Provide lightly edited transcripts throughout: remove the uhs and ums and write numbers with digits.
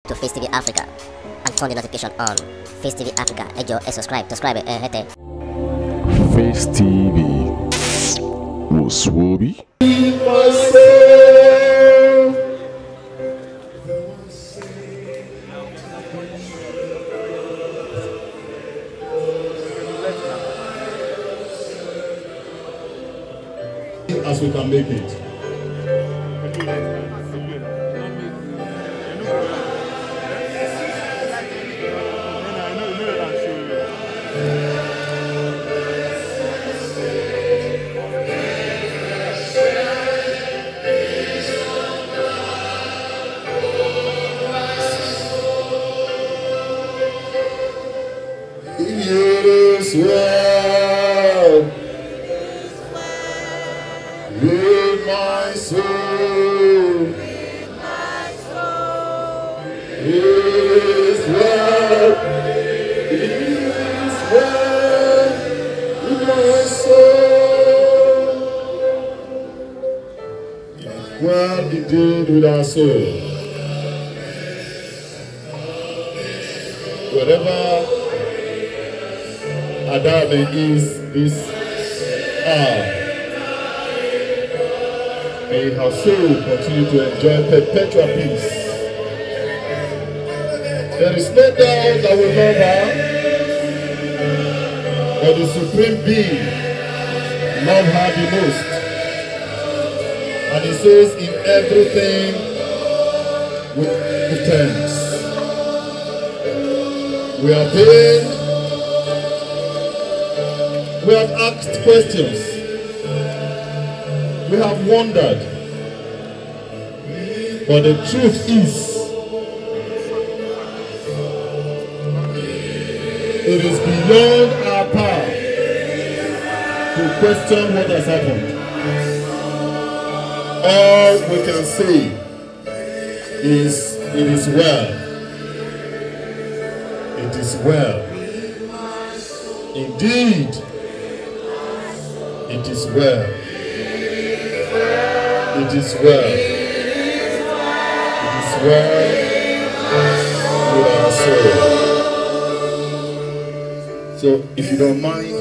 to Facetv Africa and turn the notification on. Facetv Africa, ẹ jọ̀ọ́ ẹ subscribe hete. Face TV was Swoby. As we can make it. It is well with my soul. It is well with my soul. Well indeed with our soul. Wherever Adame is this hour, may her soul continue to enjoy perpetual peace. There is no doubt that we love her, but the Supreme Being loves her the most. And he says in everything with thanks. We are pained. We have asked questions. We have wondered. But the truth is, it is beyond our power to question what has happened. All we can say is, it is well. It is well. Indeed, it is well. It is well. It is well with our soul. So, if you don't mind,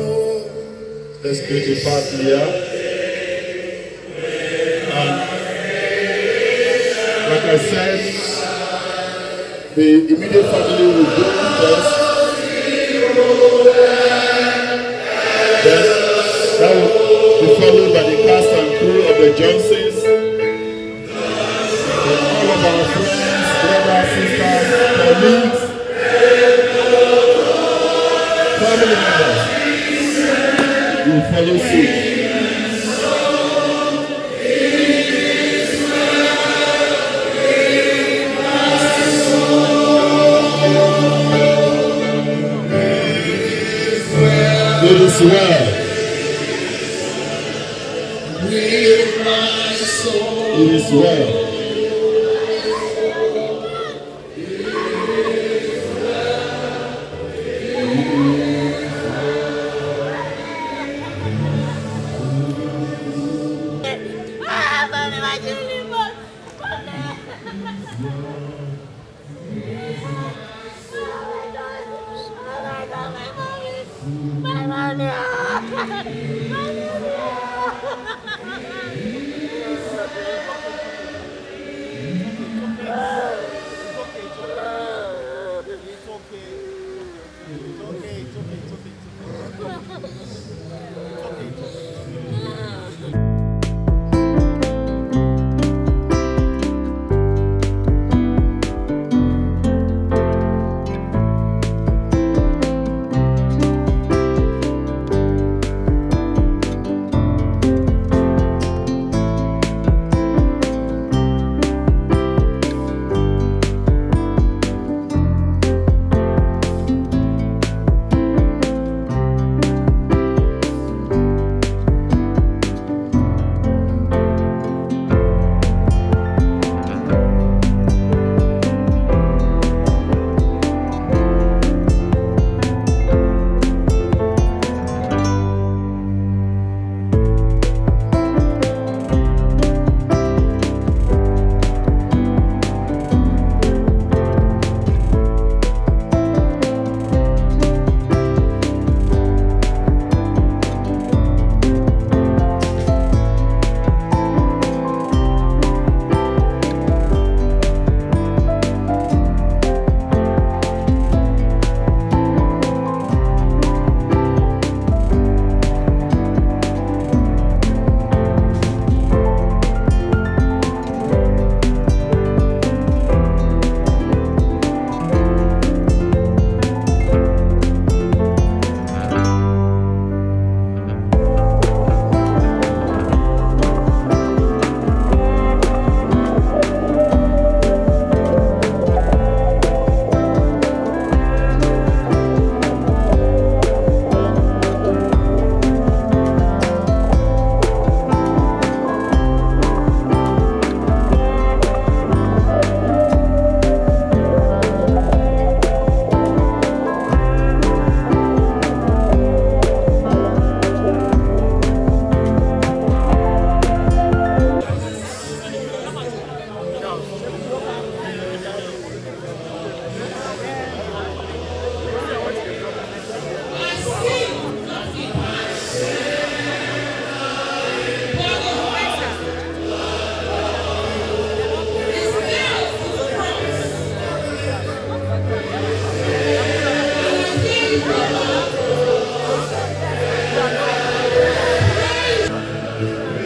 let's go to part here. And like I said, the immediate family will go first. Then that will be followed by the cast and crew of the Johnsons. Then all of our friends, brothers, sisters, colleagues, family members will follow suit. It is well with my soul. It is well.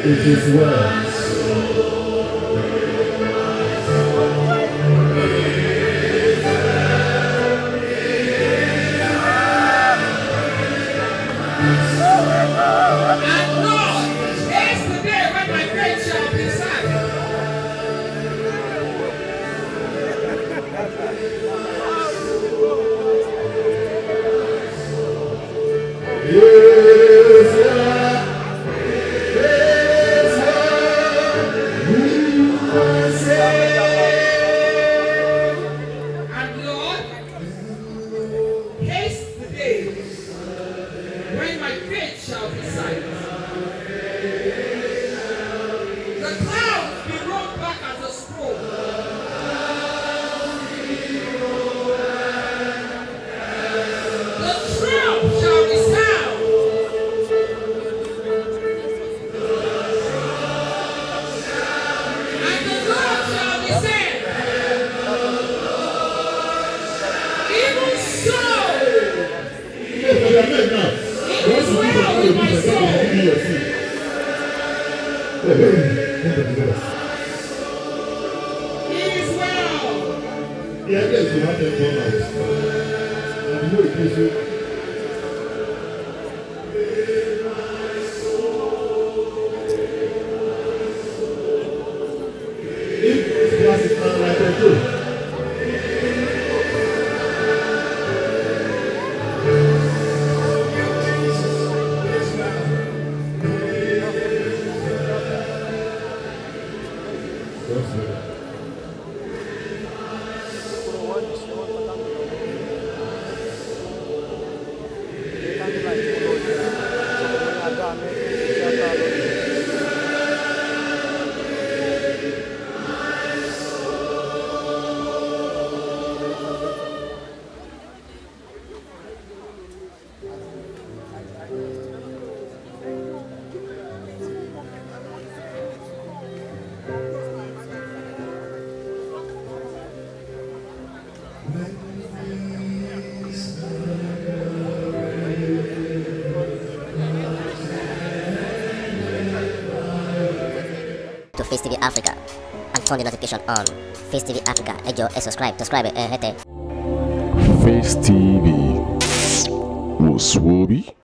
It is well. And Lord, here's the day when my faith shall be sight. And Lord, haste the day when my faith shall be sight. The clouds be rolled back as a scroll. The trump shall resound. And the Lord shall descend. Even so, it is well with my soul. It is well. Yeah, yes, you have them done out. And you will please you. If this class is not like that too. To Face TV Africa and turn the notification on. Face TV Africa, ẹ jọ̀ọ́, subscribe, hete. Face TV was Swoby.